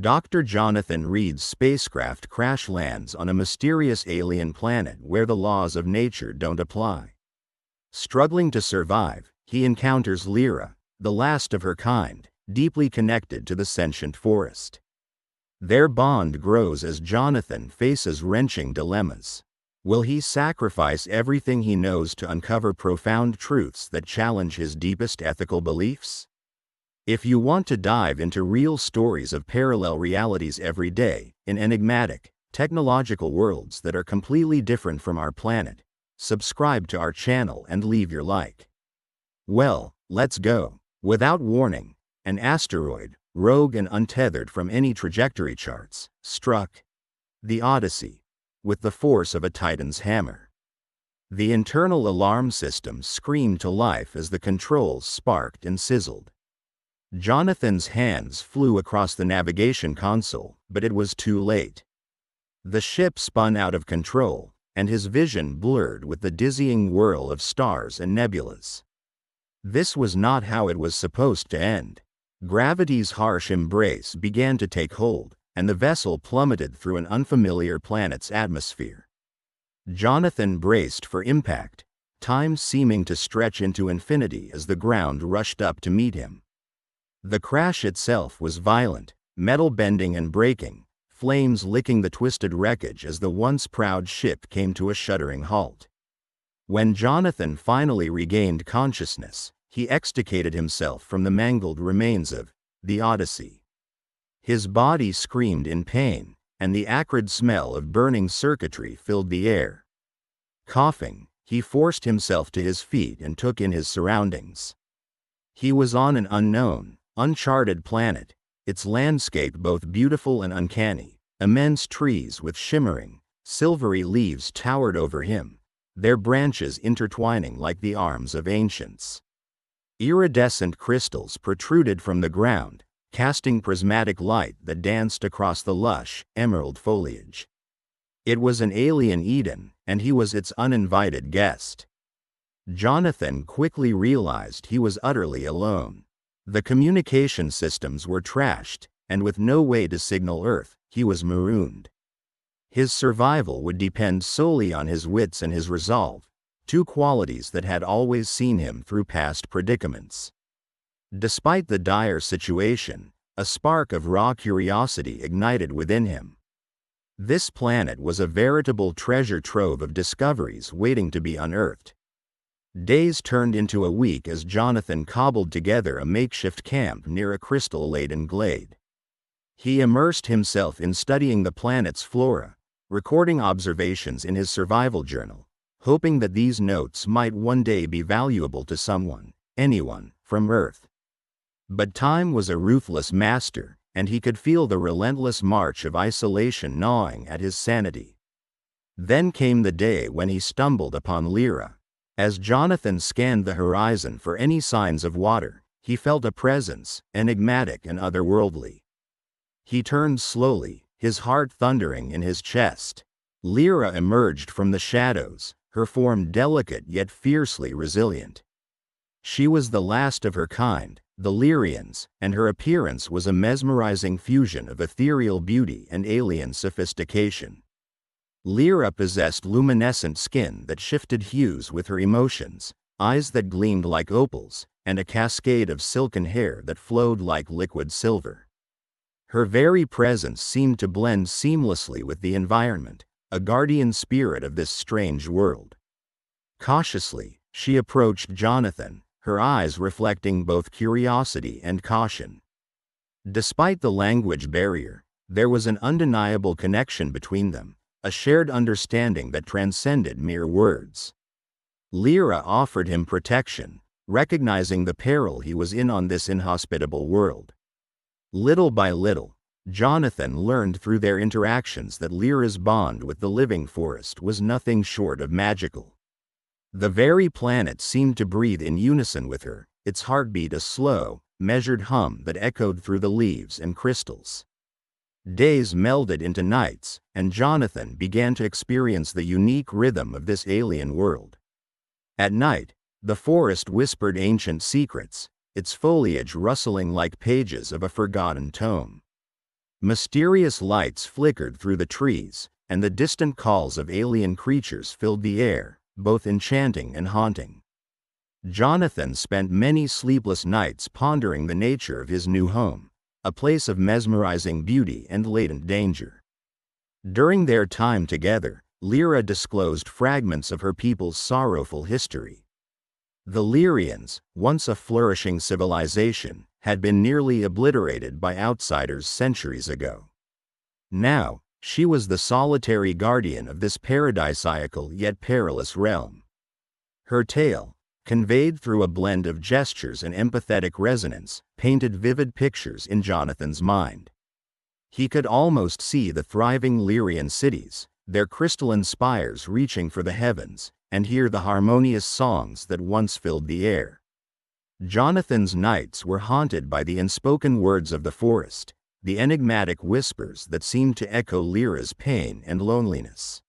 Dr. Jonathan Reed's spacecraft crash lands on a mysterious alien planet where the laws of nature don't apply. Struggling to survive, he encounters Lyra, the last of her kind, deeply connected to the sentient forest. Their bond grows as Jonathan faces wrenching dilemmas. Will he sacrifice everything he knows to uncover profound truths that challenge his deepest ethical beliefs? If you want to dive into real stories of parallel realities every day, in enigmatic, technological worlds that are completely different from our planet, subscribe to our channel and leave your like. Well, let's go. Without warning, an asteroid, rogue and untethered from any trajectory charts, struck the Odyssey with the force of a titan's hammer. The internal alarm system screamed to life as the controls sparked and sizzled. Jonathan's hands flew across the navigation console, but it was too late. The ship spun out of control, and his vision blurred with the dizzying whirl of stars and nebulas. This was not how it was supposed to end. Gravity's harsh embrace began to take hold, and the vessel plummeted through an unfamiliar planet's atmosphere. Jonathan braced for impact, time seeming to stretch into infinity as the ground rushed up to meet him. The crash itself was violent, metal bending and breaking, flames licking the twisted wreckage as the once proud ship came to a shuddering halt. When Jonathan finally regained consciousness, he extricated himself from the mangled remains of the Odyssey. His body screamed in pain, and the acrid smell of burning circuitry filled the air. Coughing, he forced himself to his feet and took in his surroundings. He was on an unknown, uncharted planet, its landscape both beautiful and uncanny. Immense trees with shimmering, silvery leaves towered over him, their branches intertwining like the arms of ancients. Iridescent crystals protruded from the ground, casting prismatic light that danced across the lush, emerald foliage. It was an alien Eden, and he was its uninvited guest. Jonathan quickly realized he was utterly alone. The communication systems were trashed, and with no way to signal Earth, he was marooned. His survival would depend solely on his wits and his resolve, two qualities that had always seen him through past predicaments. Despite the dire situation, a spark of raw curiosity ignited within him. This planet was a veritable treasure trove of discoveries waiting to be unearthed. Days turned into a week as Jonathan cobbled together a makeshift camp near a crystal-laden glade. He immersed himself in studying the planet's flora, recording observations in his survival journal, hoping that these notes might one day be valuable to someone, anyone, from Earth. But time was a ruthless master, and he could feel the relentless march of isolation gnawing at his sanity. Then came the day when he stumbled upon Lyra. As Jonathan scanned the horizon for any signs of water, he felt a presence, enigmatic and otherworldly. He turned slowly, his heart thundering in his chest. Lyra emerged from the shadows, her form delicate yet fiercely resilient. She was the last of her kind, the Lyrians, and her appearance was a mesmerizing fusion of ethereal beauty and alien sophistication. Lyra possessed luminescent skin that shifted hues with her emotions, eyes that gleamed like opals, and a cascade of silken hair that flowed like liquid silver. Her very presence seemed to blend seamlessly with the environment, a guardian spirit of this strange world. Cautiously, she approached Jonathan, her eyes reflecting both curiosity and caution. Despite the language barrier, there was an undeniable connection between them, a shared understanding that transcended mere words. Lyra offered him protection, recognizing the peril he was in on this inhospitable world. Little by little, Jonathan learned through their interactions that Lyra's bond with the living forest was nothing short of magical. The very planet seemed to breathe in unison with her, its heartbeat a slow, measured hum that echoed through the leaves and crystals. Days melded into nights, and Jonathan began to experience the unique rhythm of this alien world. At night, the forest whispered ancient secrets, its foliage rustling like pages of a forgotten tome. Mysterious lights flickered through the trees, and the distant calls of alien creatures filled the air, both enchanting and haunting. Jonathan spent many sleepless nights pondering the nature of his new home, a place of mesmerizing beauty and latent danger. During their time together, Lyra disclosed fragments of her people's sorrowful history. The Lyrians, once a flourishing civilization, had been nearly obliterated by outsiders centuries ago. Now, she was the solitary guardian of this paradisiacal yet perilous realm. Her tale, conveyed through a blend of gestures and empathetic resonance, painted vivid pictures in Jonathan's mind. He could almost see the thriving Lyrian cities, their crystalline spires reaching for the heavens, and hear the harmonious songs that once filled the air. Jonathan's nights were haunted by the unspoken words of the forest, the enigmatic whispers that seemed to echo Lyra's pain and loneliness.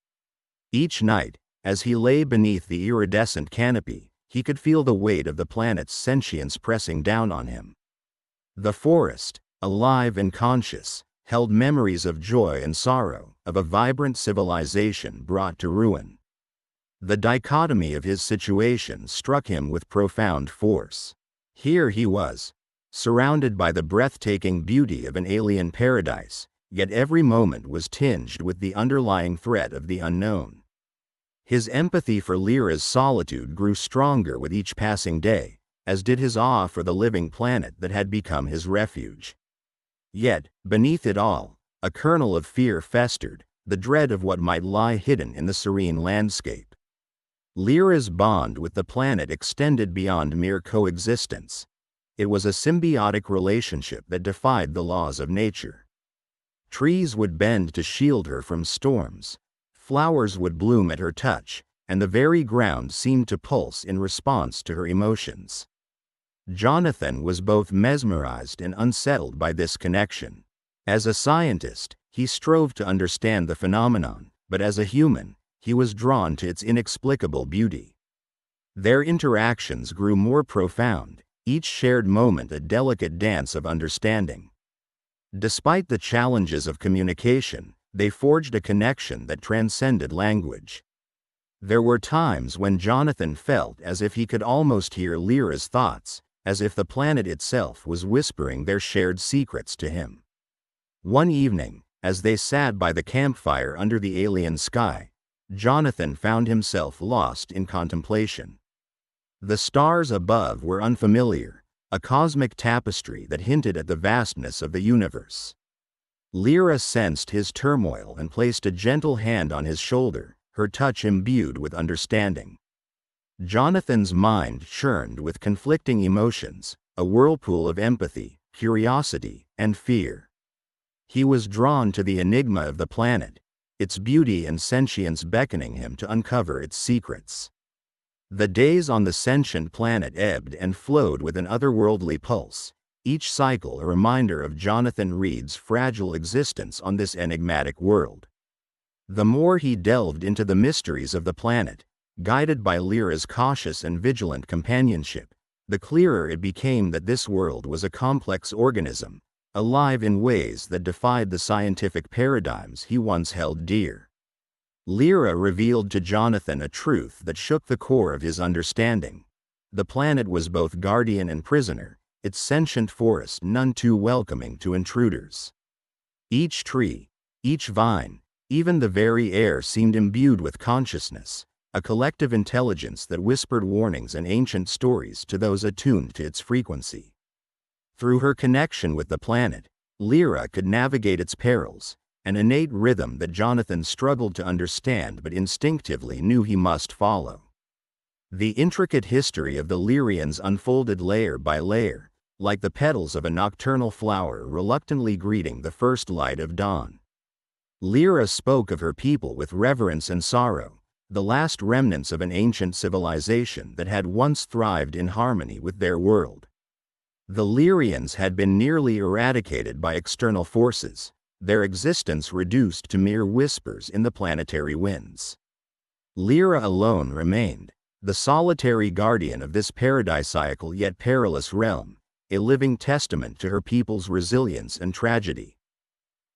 Each night, as he lay beneath the iridescent canopy, he could feel the weight of the planet's sentience pressing down on him. The forest, alive and conscious, held memories of joy and sorrow, of a vibrant civilization brought to ruin. The dichotomy of his situation struck him with profound force. Here he was, surrounded by the breathtaking beauty of an alien paradise, yet every moment was tinged with the underlying threat of the unknown. His empathy for Lyra's solitude grew stronger with each passing day, as did his awe for the living planet that had become his refuge. Yet, beneath it all, a kernel of fear festered, the dread of what might lie hidden in the serene landscape. Lyra's bond with the planet extended beyond mere coexistence. It was a symbiotic relationship that defied the laws of nature. Trees would bend to shield her from storms, flowers would bloom at her touch, and the very ground seemed to pulse in response to her emotions. Jonathan was both mesmerized and unsettled by this connection. As a scientist, he strove to understand the phenomenon, but as a human, he was drawn to its inexplicable beauty. Their interactions grew more profound, each shared moment a delicate dance of understanding. Despite the challenges of communication, they forged a connection that transcended language. There were times when Jonathan felt as if he could almost hear Lyra's thoughts, as if the planet itself was whispering their shared secrets to him. One evening, as they sat by the campfire under the alien sky, Jonathan found himself lost in contemplation. The stars above were unfamiliar, a cosmic tapestry that hinted at the vastness of the universe. Lyra sensed his turmoil and placed a gentle hand on his shoulder, her touch imbued with understanding. Jonathan's mind churned with conflicting emotions, a whirlpool of empathy, curiosity, and fear. He was drawn to the enigma of the planet, its beauty and sentience beckoning him to uncover its secrets. The days on the sentient planet ebbed and flowed with an otherworldly pulse, each cycle a reminder of Jonathan Reed's fragile existence on this enigmatic world. The more he delved into the mysteries of the planet, guided by Lyra's cautious and vigilant companionship, the clearer it became that this world was a complex organism, alive in ways that defied the scientific paradigms he once held dear. Lyra revealed to Jonathan a truth that shook the core of his understanding. The planet was both guardian and prisoner, its sentient forest none too welcoming to intruders. Each tree, each vine, even the very air seemed imbued with consciousness, a collective intelligence that whispered warnings and ancient stories to those attuned to its frequency. Through her connection with the planet, Lyra could navigate its perils, an innate rhythm that Jonathan struggled to understand but instinctively knew he must follow. The intricate history of the Lyrians unfolded layer by layer, like the petals of a nocturnal flower reluctantly greeting the first light of dawn. Lyra spoke of her people with reverence and sorrow, the last remnants of an ancient civilization that had once thrived in harmony with their world. The Lyrians had been nearly eradicated by external forces, their existence reduced to mere whispers in the planetary winds. Lyra alone remained, the solitary guardian of this paradisiacal yet perilous realm, a living testament to her people's resilience and tragedy.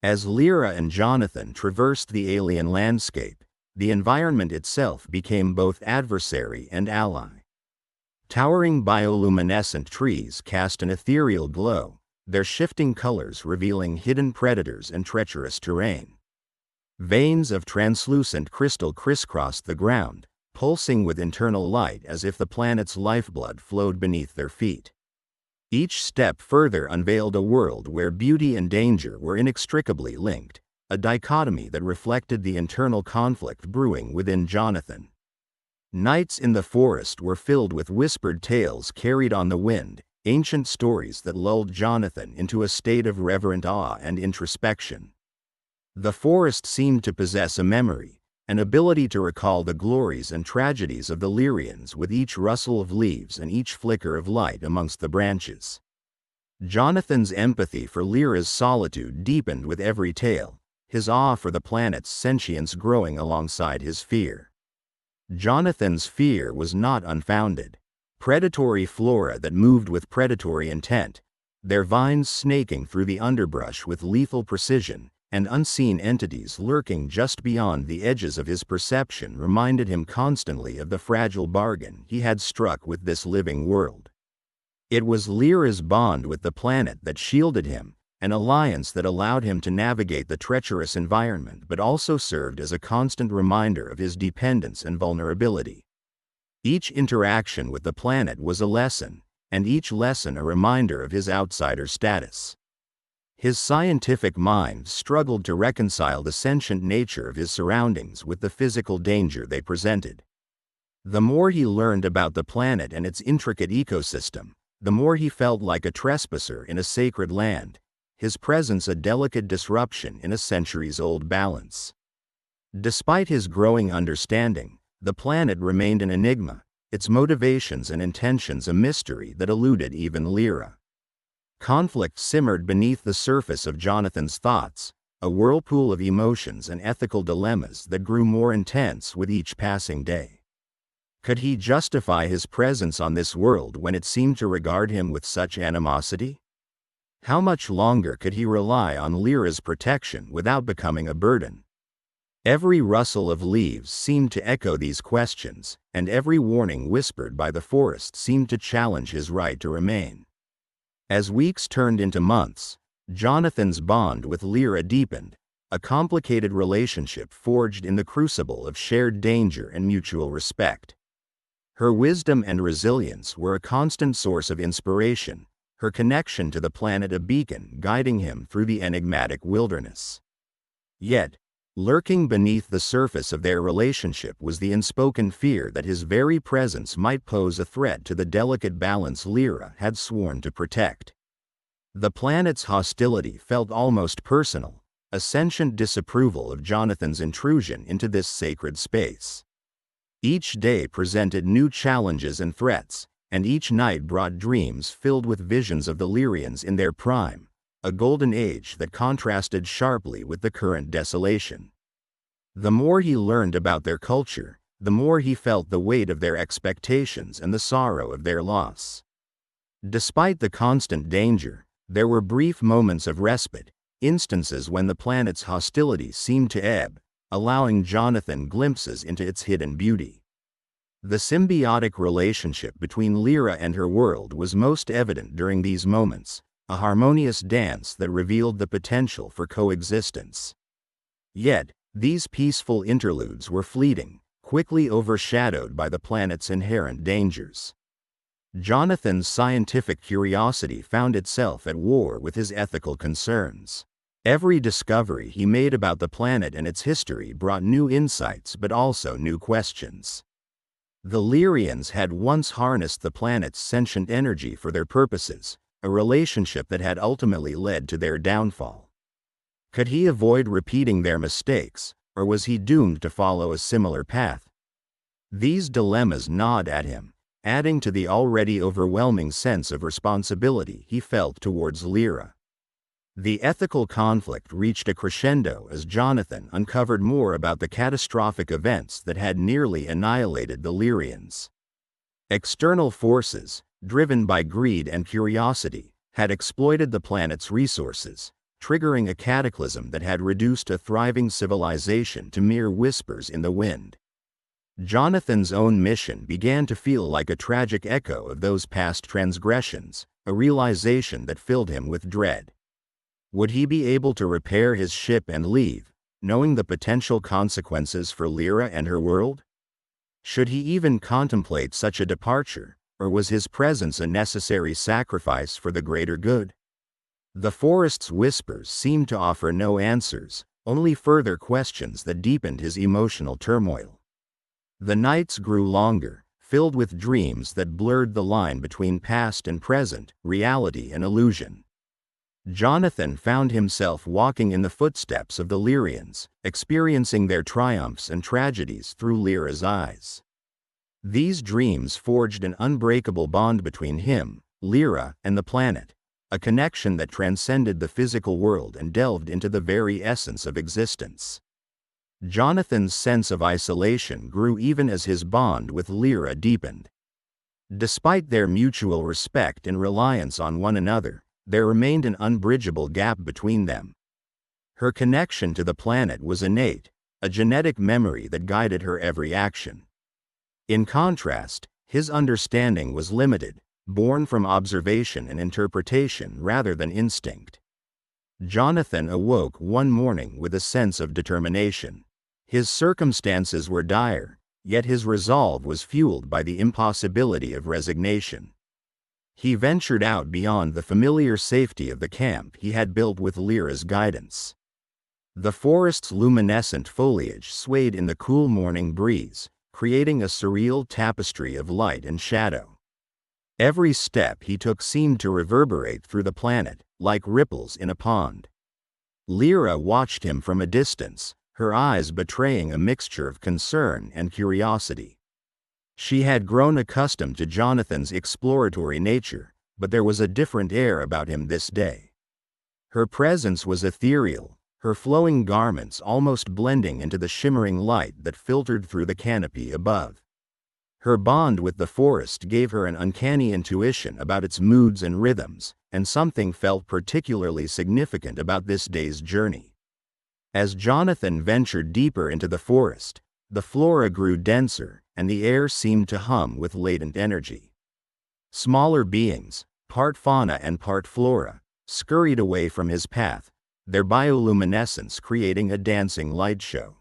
As Lyra and Jonathan traversed the alien landscape, the environment itself became both adversary and ally. Towering bioluminescent trees cast an ethereal glow, their shifting colors revealing hidden predators and treacherous terrain. Veins of translucent crystal crisscrossed the ground, pulsing with internal light as if the planet's lifeblood flowed beneath their feet. Each step further unveiled a world where beauty and danger were inextricably linked, a dichotomy that reflected the internal conflict brewing within Jonathan. Nights in the forest were filled with whispered tales carried on the wind, ancient stories that lulled Jonathan into a state of reverent awe and introspection. The forest seemed to possess a memory, an ability to recall the glories and tragedies of the Lyrians with each rustle of leaves and each flicker of light amongst the branches. Jonathan's empathy for Lyra's solitude deepened with every tale, his awe for the planet's sentience growing alongside his fear. Jonathan's fear was not unfounded. Predatory flora that moved with predatory intent, their vines snaking through the underbrush with lethal precision, and unseen entities lurking just beyond the edges of his perception reminded him constantly of the fragile bargain he had struck with this living world. It was Lyra's bond with the planet that shielded him, an alliance that allowed him to navigate the treacherous environment but also served as a constant reminder of his dependence and vulnerability. Each interaction with the planet was a lesson, and each lesson a reminder of his outsider status. His scientific mind struggled to reconcile the sentient nature of his surroundings with the physical danger they presented. The more he learned about the planet and its intricate ecosystem, the more he felt like a trespasser in a sacred land, his presence a delicate disruption in a centuries-old balance. Despite his growing understanding, the planet remained an enigma, its motivations and intentions a mystery that eluded even Lyra. Conflict simmered beneath the surface of Jonathan's thoughts, a whirlpool of emotions and ethical dilemmas that grew more intense with each passing day. Could he justify his presence on this world when it seemed to regard him with such animosity? How much longer could he rely on Lyra's protection without becoming a burden? Every rustle of leaves seemed to echo these questions, and every warning whispered by the forest seemed to challenge his right to remain. As weeks turned into months, Jonathan's bond with Lyra deepened, a complicated relationship forged in the crucible of shared danger and mutual respect. Her wisdom and resilience were a constant source of inspiration, her connection to the planet a beacon guiding him through the enigmatic wilderness. Yet, lurking beneath the surface of their relationship was the unspoken fear that his very presence might pose a threat to the delicate balance Lyra had sworn to protect. The planet's hostility felt almost personal, a sentient disapproval of Jonathan's intrusion into this sacred space. Each day presented new challenges and threats, and each night brought dreams filled with visions of the Lyrians in their prime, a golden age that contrasted sharply with the current desolation. The more he learned about their culture, the more he felt the weight of their expectations and the sorrow of their loss. Despite the constant danger, there were brief moments of respite, instances when the planet's hostility seemed to ebb, allowing Jonathan glimpses into its hidden beauty. The symbiotic relationship between Lyra and her world was most evident during these moments, a harmonious dance that revealed the potential for coexistence. Yet, these peaceful interludes were fleeting, quickly overshadowed by the planet's inherent dangers. Jonathan's scientific curiosity found itself at war with his ethical concerns. Every discovery he made about the planet and its history brought new insights but also new questions. The Lyrians had once harnessed the planet's sentient energy for their purposes, a relationship that had ultimately led to their downfall. Could he avoid repeating their mistakes, or was he doomed to follow a similar path? These dilemmas gnawed at him, adding to the already overwhelming sense of responsibility he felt towards Lyra. The ethical conflict reached a crescendo as Jonathan uncovered more about the catastrophic events that had nearly annihilated the Lyrians. External forces, driven by greed and curiosity, had exploited the planet's resources, triggering a cataclysm that had reduced a thriving civilization to mere whispers in the wind. Jonathan's own mission began to feel like a tragic echo of those past transgressions, a realization that filled him with dread. Would he be able to repair his ship and leave, knowing the potential consequences for Lyra and her world? Should he even contemplate such a departure, or was his presence a necessary sacrifice for the greater good? The forest's whispers seemed to offer no answers, only further questions that deepened his emotional turmoil. The nights grew longer, filled with dreams that blurred the line between past and present, reality and illusion. Jonathan found himself walking in the footsteps of the Lyrians, experiencing their triumphs and tragedies through Lyra's eyes. These dreams forged an unbreakable bond between him, Lyra, and the planet, a connection that transcended the physical world and delved into the very essence of existence. Jonathan's sense of isolation grew even as his bond with Lyra deepened. Despite their mutual respect and reliance on one another, there remained an unbridgeable gap between them. Her connection to the planet was innate, a genetic memory that guided her every action. In contrast, his understanding was limited, born from observation and interpretation rather than instinct. Jonathan awoke one morning with a sense of determination. His circumstances were dire, yet his resolve was fueled by the impossibility of resignation. He ventured out beyond the familiar safety of the camp he had built with Lyra's guidance. The forest's luminescent foliage swayed in the cool morning breeze, creating a surreal tapestry of light and shadow. Every step he took seemed to reverberate through the planet, like ripples in a pond. Lyra watched him from a distance, her eyes betraying a mixture of concern and curiosity. She had grown accustomed to Jonathan's exploratory nature, but there was a different air about him this day. Her presence was ethereal, her flowing garments almost blending into the shimmering light that filtered through the canopy above. Her bond with the forest gave her an uncanny intuition about its moods and rhythms, and something felt particularly significant about this day's journey. As Jonathan ventured deeper into the forest, the flora grew denser, and the air seemed to hum with latent energy. Smaller beings, part fauna and part flora, scurried away from his path, their bioluminescence creating a dancing light show.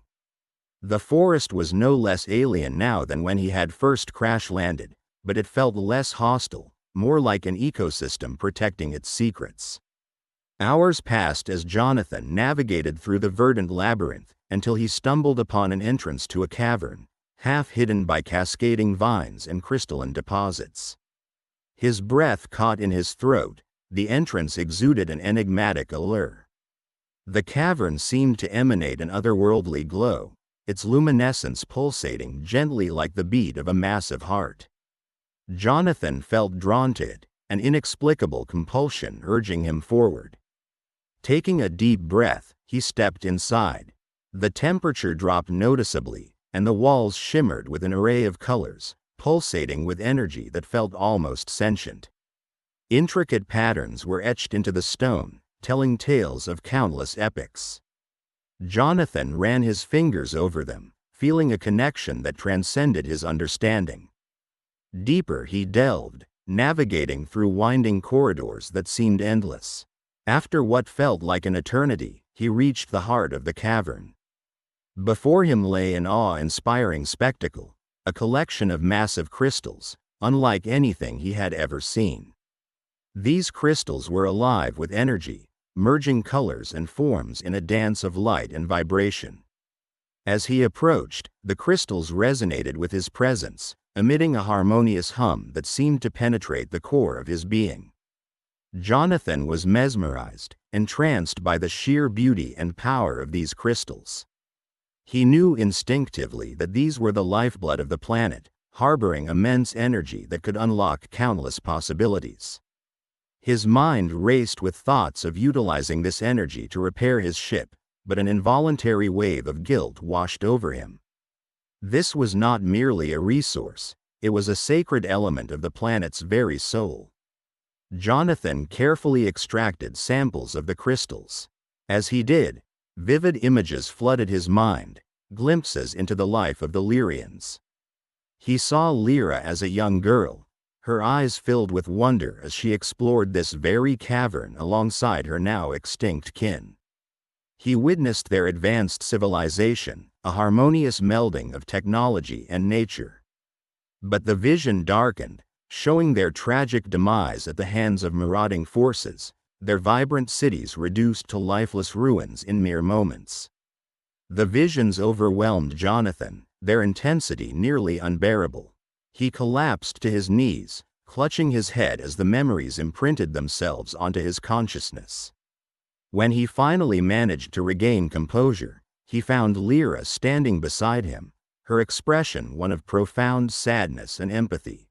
The forest was no less alien now than when he had first crash-landed, but it felt less hostile, more like an ecosystem protecting its secrets. Hours passed as Jonathan navigated through the verdant labyrinth until he stumbled upon an entrance to a cavern, half hidden by cascading vines and crystalline deposits. His breath caught in his throat, the entrance exuded an enigmatic allure. The cavern seemed to emanate an otherworldly glow, its luminescence pulsating gently like the beat of a massive heart. Jonathan felt drawn to it, an inexplicable compulsion urging him forward. Taking a deep breath, he stepped inside. The temperature dropped noticeably, and the walls shimmered with an array of colors, pulsating with energy that felt almost sentient. Intricate patterns were etched into the stone, telling tales of countless epochs. Jonathan ran his fingers over them, feeling a connection that transcended his understanding. Deeper he delved, navigating through winding corridors that seemed endless. After what felt like an eternity, he reached the heart of the cavern. Before him lay an awe-inspiring spectacle, a collection of massive crystals, unlike anything he had ever seen. These crystals were alive with energy, merging colors and forms in a dance of light and vibration. As he approached, the crystals resonated with his presence, emitting a harmonious hum that seemed to penetrate the core of his being. Jonathan was mesmerized, entranced by the sheer beauty and power of these crystals. He knew instinctively that these were the lifeblood of the planet, harboring immense energy that could unlock countless possibilities. His mind raced with thoughts of utilizing this energy to repair his ship, but an involuntary wave of guilt washed over him. This was not merely a resource, it was a sacred element of the planet's very soul. Jonathan carefully extracted samples of the crystals. As he did, vivid images flooded his mind, glimpses into the life of the Lyrians. He saw Lyra as a young girl, her eyes filled with wonder as she explored this very cavern alongside her now extinct kin. He witnessed their advanced civilization, a harmonious melding of technology and nature. But the vision darkened, showing their tragic demise at the hands of marauding forces, their vibrant cities reduced to lifeless ruins in mere moments. The visions overwhelmed Jonathan, their intensity nearly unbearable. He collapsed to his knees, clutching his head as the memories imprinted themselves onto his consciousness. When he finally managed to regain composure, he found Lyra standing beside him, her expression one of profound sadness and empathy.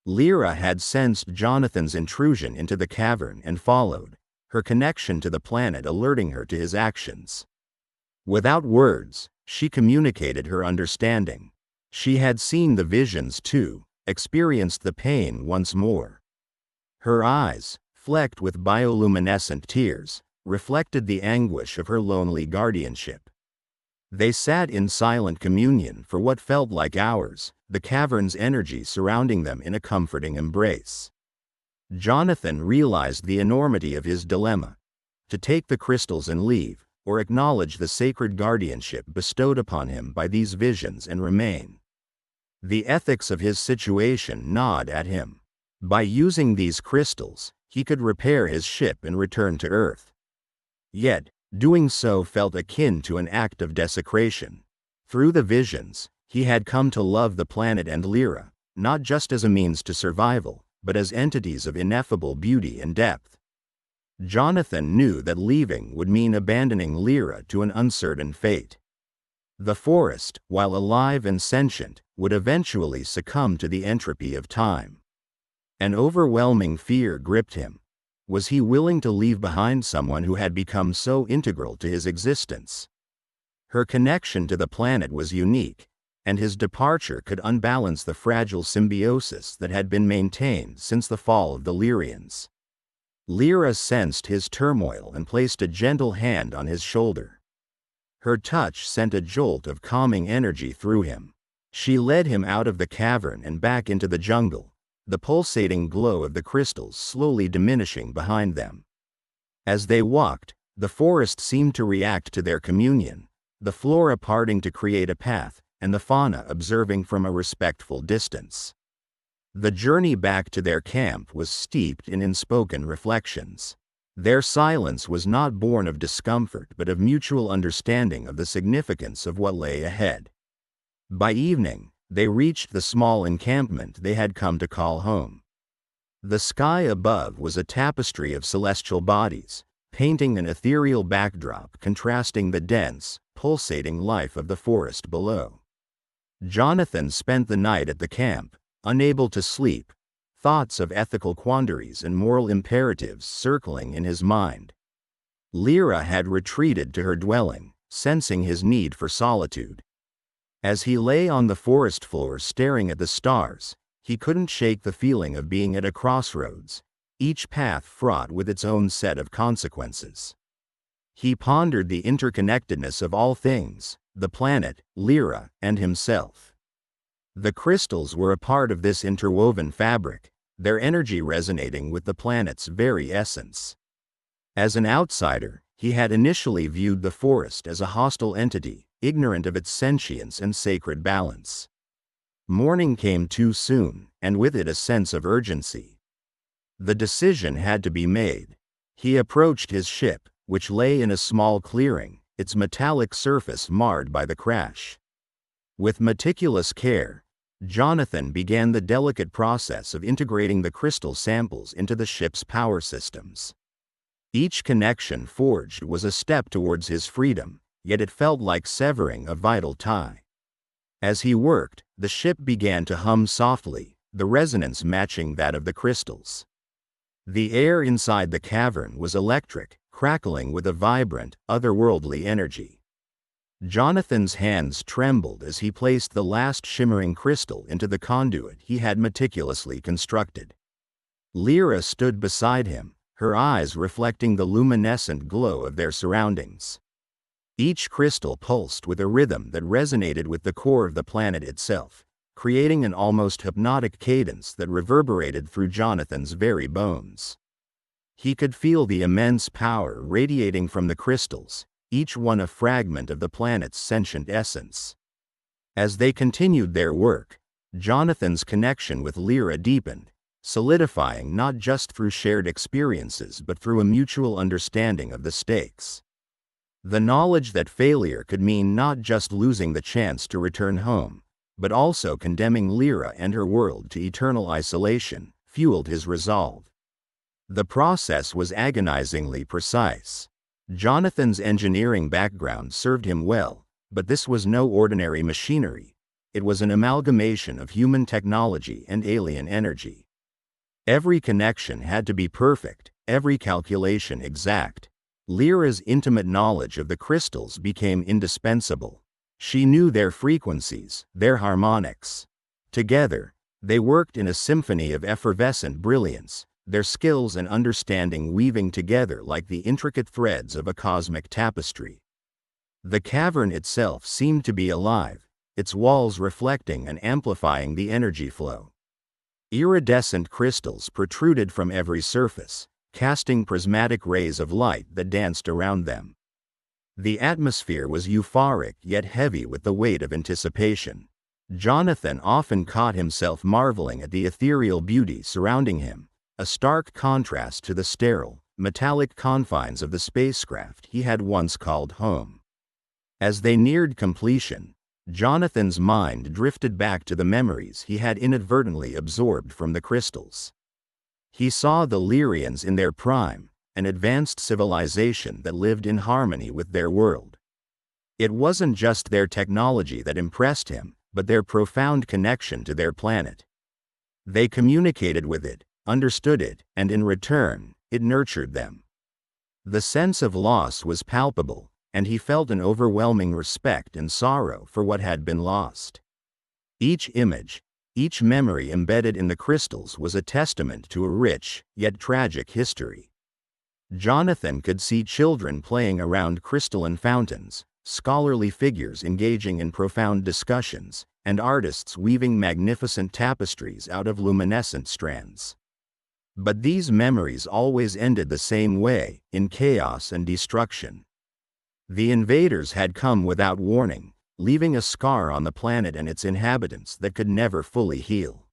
Lyra had sensed Jonathan's intrusion into the cavern and followed, her connection to the planet alerting her to his actions. Without words, she communicated her understanding. She had seen the visions too, experienced the pain once more. Her eyes, flecked with bioluminescent tears, reflected the anguish of her lonely guardianship. They sat in silent communion for what felt like hours, the cavern's energy surrounding them in a comforting embrace. Jonathan realized the enormity of his dilemma: to take the crystals and leave, or acknowledge the sacred guardianship bestowed upon him by these visions and remain. The ethics of his situation gnawed at him. By using these crystals, he could repair his ship and return to Earth. Yet, doing so felt akin to an act of desecration. Through the visions, he had come to love the planet and Lyra, not just as a means to survival, but as entities of ineffable beauty and depth. Jonathan knew that leaving would mean abandoning Lyra to an uncertain fate. The forest, while alive and sentient, would eventually succumb to the entropy of time. An overwhelming fear gripped him. Was he willing to leave behind someone who had become so integral to his existence? Her connection to the planet was unique, and his departure could unbalance the fragile symbiosis that had been maintained since the fall of the Lyrians. Lyra sensed his turmoil and placed a gentle hand on his shoulder. Her touch sent a jolt of calming energy through him. She led him out of the cavern and back into the jungle, the pulsating glow of the crystals slowly diminishing behind them. As they walked, the forest seemed to react to their communion, the flora parting to create a path, and the fauna observing from a respectful distance. The journey back to their camp was steeped in unspoken reflections. Their silence was not born of discomfort but of mutual understanding of the significance of what lay ahead. By evening, they reached the small encampment they had come to call home. The sky above was a tapestry of celestial bodies, painting an ethereal backdrop contrasting the dense, pulsating life of the forest below. Jonathan spent the night at the camp, unable to sleep, thoughts of ethical quandaries and moral imperatives circling in his mind. Lyra had retreated to her dwelling, sensing his need for solitude. As he lay on the forest floor staring at the stars, he couldn't shake the feeling of being at a crossroads, each path fraught with its own set of consequences. He pondered the interconnectedness of all things, the planet, Lyra, and himself. The crystals were a part of this interwoven fabric, their energy resonating with the planet's very essence. As an outsider, he had initially viewed the forest as a hostile entity, ignorant of its sentience and sacred balance. Morning came too soon, and with it a sense of urgency. The decision had to be made. He approached his ship, which lay in a small clearing, its metallic surface marred by the crash. With meticulous care, Jonathan began the delicate process of integrating the crystal samples into the ship's power systems. Each connection forged was a step towards his freedom, yet it felt like severing a vital tie. As he worked, the ship began to hum softly, the resonance matching that of the crystals. The air inside the cavern was electric, crackling with a vibrant, otherworldly energy. Jonathan's hands trembled as he placed the last shimmering crystal into the conduit he had meticulously constructed. Lyra stood beside him, her eyes reflecting the luminescent glow of their surroundings. Each crystal pulsed with a rhythm that resonated with the core of the planet itself, creating an almost hypnotic cadence that reverberated through Jonathan's very bones. He could feel the immense power radiating from the crystals, each one a fragment of the planet's sentient essence. As they continued their work, Jonathan's connection with Lyra deepened, solidifying not just through shared experiences but through a mutual understanding of the stakes. The knowledge that failure could mean not just losing the chance to return home, but also condemning Lyra and her world to eternal isolation, fueled his resolve. The process was agonizingly precise. Jonathan's engineering background served him well, but this was no ordinary machinery. It was an amalgamation of human technology and alien energy. Every connection had to be perfect, every calculation exact. Lyra's intimate knowledge of the crystals became indispensable. She knew their frequencies, their harmonics. Together, they worked in a symphony of effervescent brilliance, their skills and understanding weaving together like the intricate threads of a cosmic tapestry. The cavern itself seemed to be alive, its walls reflecting and amplifying the energy flow. Iridescent crystals protruded from every surface, casting prismatic rays of light that danced around them. The atmosphere was euphoric yet heavy with the weight of anticipation. Jonathan often caught himself marveling at the ethereal beauty surrounding him, a stark contrast to the sterile, metallic confines of the spacecraft he had once called home. As they neared completion, Jonathan's mind drifted back to the memories he had inadvertently absorbed from the crystals. He saw the Lyrians in their prime, an advanced civilization that lived in harmony with their world. It wasn't just their technology that impressed him, but their profound connection to their planet. They communicated with it, understood it, and in return, it nurtured them. The sense of loss was palpable, and he felt an overwhelming respect and sorrow for what had been lost. Each image, each memory embedded in the crystals was a testament to a rich, yet tragic history. Jonathan could see children playing around crystalline fountains, scholarly figures engaging in profound discussions, and artists weaving magnificent tapestries out of luminescent strands. But these memories always ended the same way, in chaos and destruction. The invaders had come without warning, leaving a scar on the planet and its inhabitants that could never fully heal.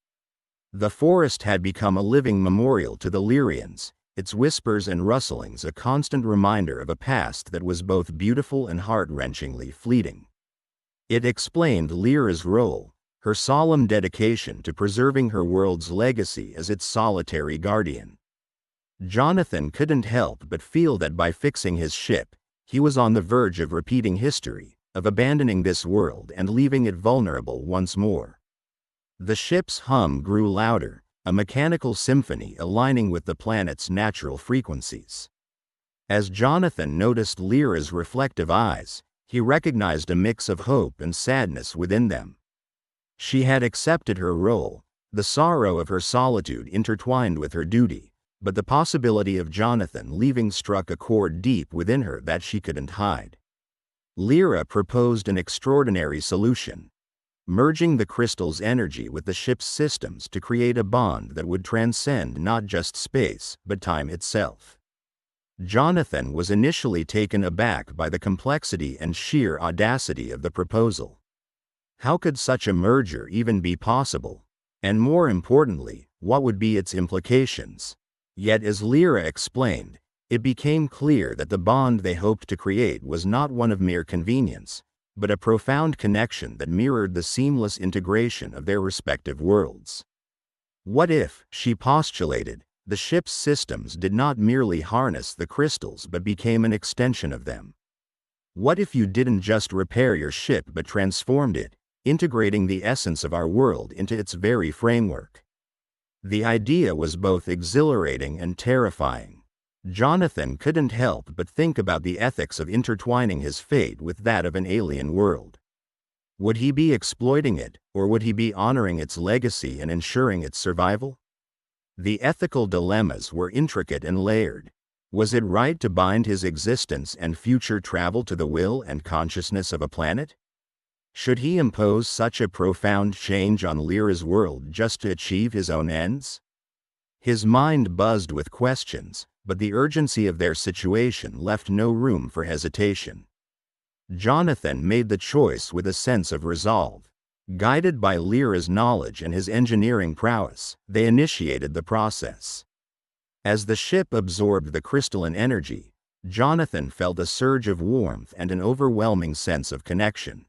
The forest had become a living memorial to the Lyrians, its whispers and rustlings a constant reminder of a past that was both beautiful and heart-wrenchingly fleeting. It explained Lyra's role, her solemn dedication to preserving her world's legacy as its solitary guardian. Jonathan couldn't help but feel that by fixing his ship, he was on the verge of repeating history, of abandoning this world and leaving it vulnerable once more. The ship's hum grew louder, a mechanical symphony aligning with the planet's natural frequencies. As Jonathan noticed Lyra's reflective eyes, he recognized a mix of hope and sadness within them. She had accepted her role, the sorrow of her solitude intertwined with her duty, but the possibility of Jonathan leaving struck a chord deep within her that she couldn't hide. Lyra proposed an extraordinary solution, merging the crystal's energy with the ship's systems to create a bond that would transcend not just space, but time itself. Jonathan was initially taken aback by the complexity and sheer audacity of the proposal. How could such a merger even be possible? And more importantly, what would be its implications? Yet as Lyra explained, it became clear that the bond they hoped to create was not one of mere convenience, but a profound connection that mirrored the seamless integration of their respective worlds. What if, she postulated, the ship's systems did not merely harness the crystals but became an extension of them? What if you didn't just repair your ship but transformed it, integrating the essence of our world into its very framework? The idea was both exhilarating and terrifying. Jonathan couldn't help but think about the ethics of intertwining his fate with that of an alien world. Would he be exploiting it, or would he be honoring its legacy and ensuring its survival? The ethical dilemmas were intricate and layered. Was it right to bind his existence and future travel to the will and consciousness of a planet? Should he impose such a profound change on Lyra's world just to achieve his own ends? His mind buzzed with questions, but the urgency of their situation left no room for hesitation. Jonathan made the choice with a sense of resolve. Guided by Lyra's knowledge and his engineering prowess, they initiated the process. As the ship absorbed the crystalline energy, Jonathan felt a surge of warmth and an overwhelming sense of connection.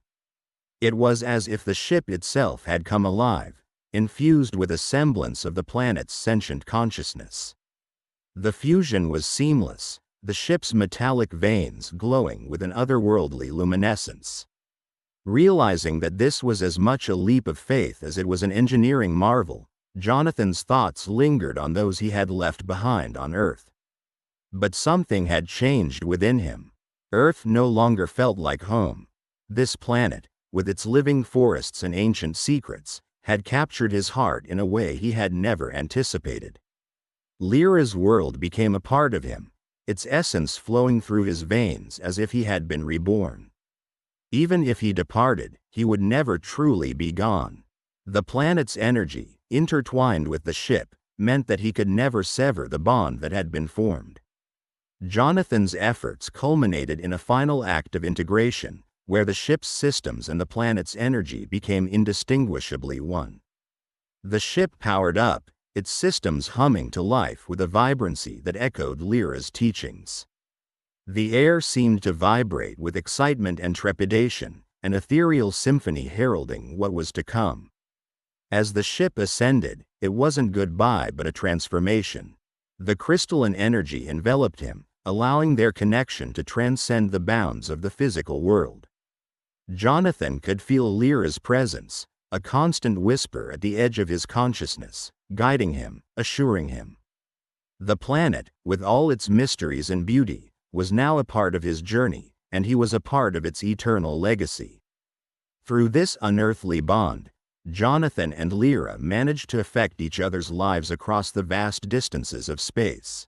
It was as if the ship itself had come alive, infused with a semblance of the planet's sentient consciousness. The fusion was seamless, the ship's metallic veins glowing with an otherworldly luminescence. Realizing that this was as much a leap of faith as it was an engineering marvel, Jonathan's thoughts lingered on those he had left behind on Earth. But something had changed within him. Earth no longer felt like home. This planet, with its living forests and ancient secrets, had captured his heart in a way he had never anticipated. Lyra's world became a part of him, its essence flowing through his veins as if he had been reborn. Even if he departed, he would never truly be gone. The planet's energy, intertwined with the ship, meant that he could never sever the bond that had been formed. Jonathan's efforts culminated in a final act of integration, where the ship's systems and the planet's energy became indistinguishably one. The ship powered up, its systems humming to life with a vibrancy that echoed Lyra's teachings. The air seemed to vibrate with excitement and trepidation, an ethereal symphony heralding what was to come. As the ship ascended, it wasn't goodbye but a transformation. The crystalline energy enveloped him, allowing their connection to transcend the bounds of the physical world. Jonathan could feel Lyra's presence, a constant whisper at the edge of his consciousness, guiding him, assuring him. The planet, with all its mysteries and beauty, was now a part of his journey, and he was a part of its eternal legacy. Through this unearthly bond, Jonathan and Lyra managed to affect each other's lives across the vast distances of space.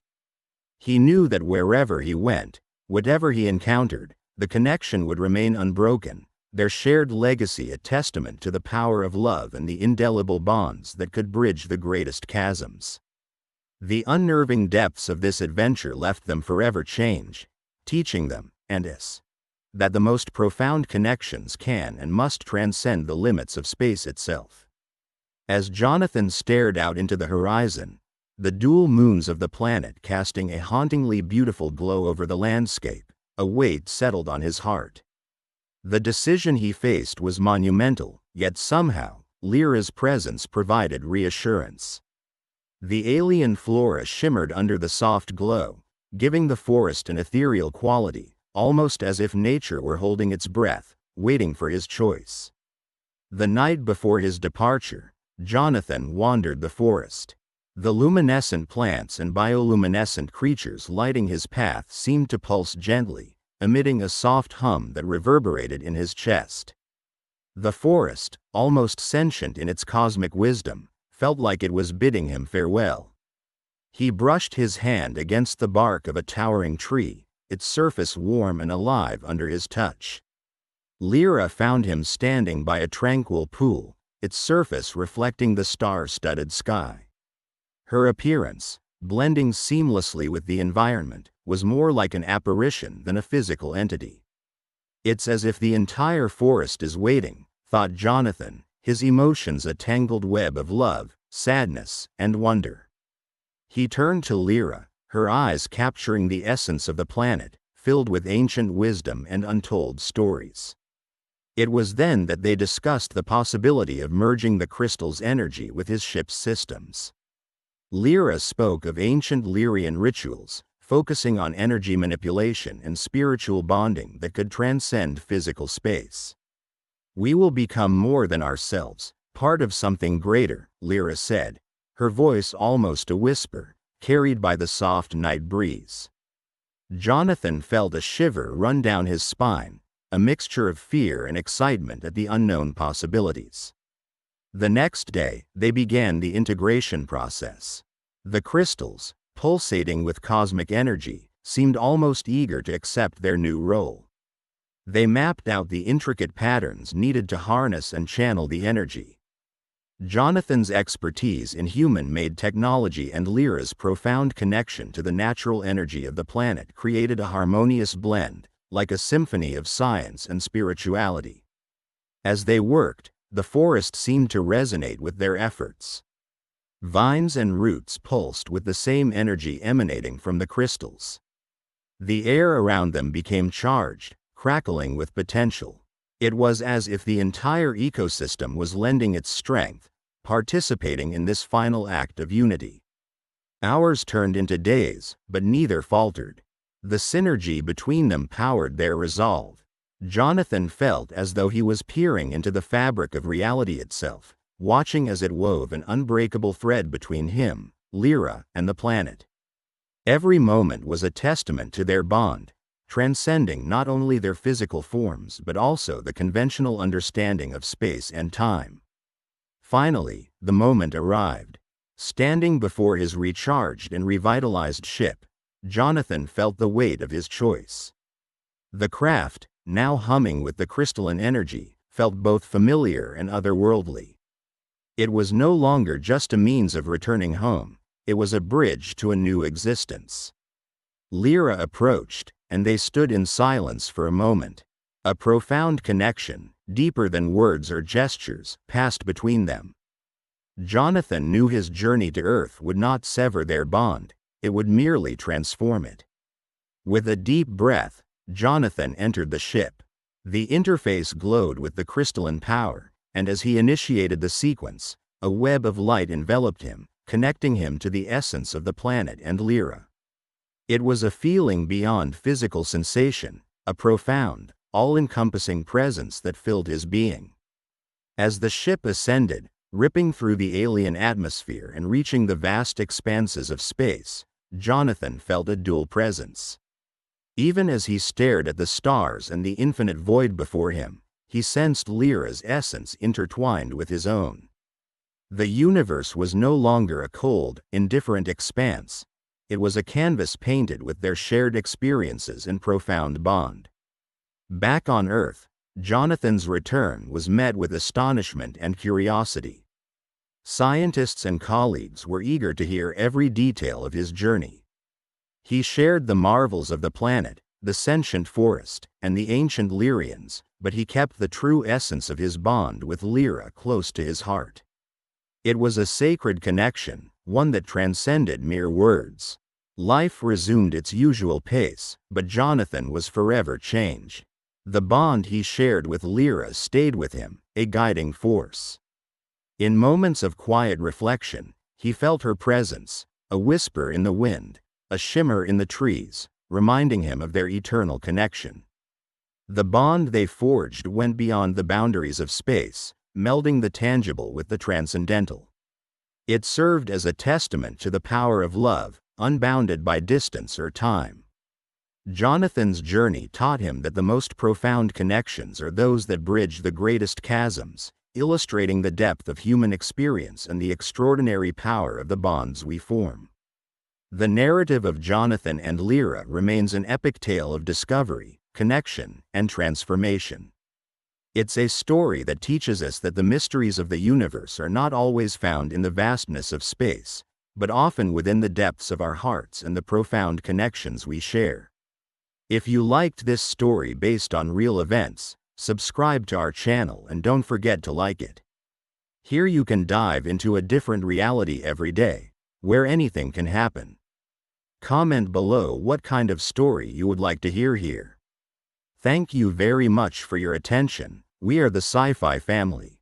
He knew that wherever he went, whatever he encountered, the connection would remain unbroken, their shared legacy a testament to the power of love and the indelible bonds that could bridge the greatest chasms. The unnerving depths of this adventure left them forever changed, teaching them, and us, that the most profound connections can and must transcend the limits of space itself. As Jonathan stared out into the horizon, the dual moons of the planet casting a hauntingly beautiful glow over the landscape, a weight settled on his heart. The decision he faced was monumental, yet somehow, Lyra's presence provided reassurance. The alien flora shimmered under the soft glow, giving the forest an ethereal quality, almost as if nature were holding its breath, waiting for his choice. The night before his departure, Jonathan wandered the forest. The luminescent plants and bioluminescent creatures lighting his path seemed to pulse gently, emitting a soft hum that reverberated in his chest. The forest, almost sentient in its cosmic wisdom, felt like it was bidding him farewell. He brushed his hand against the bark of a towering tree, its surface warm and alive under his touch. Lyra found him standing by a tranquil pool, its surface reflecting the star-studded sky. Her appearance, blending seamlessly with the environment, was more like an apparition than a physical entity. It's as if the entire forest is waiting, thought Jonathan, his emotions a tangled web of love, sadness, and wonder. He turned to Lyra, her eyes capturing the essence of the planet, filled with ancient wisdom and untold stories. It was then that they discussed the possibility of merging the crystal's energy with his ship's systems. Lyra spoke of ancient Lyrian rituals, focusing on energy manipulation and spiritual bonding that could transcend physical space. "We will become more than ourselves, part of something greater," Lyra said, her voice almost a whisper, carried by the soft night breeze. Jonathan felt a shiver run down his spine, a mixture of fear and excitement at the unknown possibilities. The next day, they began the integration process. The crystals, pulsating with cosmic energy, seemed almost eager to accept their new role. They mapped out the intricate patterns needed to harness and channel the energy. Jonathan's expertise in human-made technology and Lyra's profound connection to the natural energy of the planet created a harmonious blend, like a symphony of science and spirituality. As they worked, the forest seemed to resonate with their efforts. Vines and roots pulsed with the same energy emanating from the crystals. The air around them became charged, crackling with potential. It was as if the entire ecosystem was lending its strength, participating in this final act of unity. Hours turned into days, but neither faltered. The synergy between them powered their resolve. Jonathan felt as though he was peering into the fabric of reality itself, watching as it wove an unbreakable thread between him, Lyra, and the planet. Every moment was a testament to their bond, transcending not only their physical forms but also the conventional understanding of space and time. Finally, the moment arrived. Standing before his recharged and revitalized ship, Jonathan felt the weight of his choice. The craft, now humming with the crystalline energy, felt both familiar and otherworldly. It was no longer just a means of returning home, it was a bridge to a new existence. Lyra approached, and they stood in silence for a moment. A profound connection, deeper than words or gestures, passed between them. Jonathan knew his journey to Earth would not sever their bond, it would merely transform it. With a deep breath, Jonathan entered the ship. The interface glowed with the crystalline power, and as he initiated the sequence, a web of light enveloped him, connecting him to the essence of the planet and Lyra. It was a feeling beyond physical sensation, a profound, all-encompassing presence that filled his being. As the ship ascended, ripping through the alien atmosphere and reaching the vast expanses of space, Jonathan felt a dual presence. Even as he stared at the stars and the infinite void before him, he sensed Lyra's essence intertwined with his own. The universe was no longer a cold, indifferent expanse. It was a canvas painted with their shared experiences and profound bond. Back on Earth, Jonathan's return was met with astonishment and curiosity. Scientists and colleagues were eager to hear every detail of his journey. He shared the marvels of the planet, the sentient forest, and the ancient Lyrians, but he kept the true essence of his bond with Lyra close to his heart. It was a sacred connection, one that transcended mere words. Life resumed its usual pace, but Jonathan was forever changed. The bond he shared with Lyra stayed with him, a guiding force. In moments of quiet reflection, he felt her presence, a whisper in the wind, a shimmer in the trees, reminding him of their eternal connection. The bond they forged went beyond the boundaries of space, melding the tangible with the transcendental. It served as a testament to the power of love, unbounded by distance or time. Jonathan's journey taught him that the most profound connections are those that bridge the greatest chasms, illustrating the depth of human experience and the extraordinary power of the bonds we form. The narrative of Jonathan and Lyra remains an epic tale of discovery, connection, and transformation. It's a story that teaches us that the mysteries of the universe are not always found in the vastness of space, but often within the depths of our hearts and the profound connections we share. If you liked this story based on real events, subscribe to our channel and don't forget to like it. Here you can dive into a different reality every day, where anything can happen. Comment below what kind of story you would like to hear here. Thank you very much for your attention. We are the Sci-Fi family.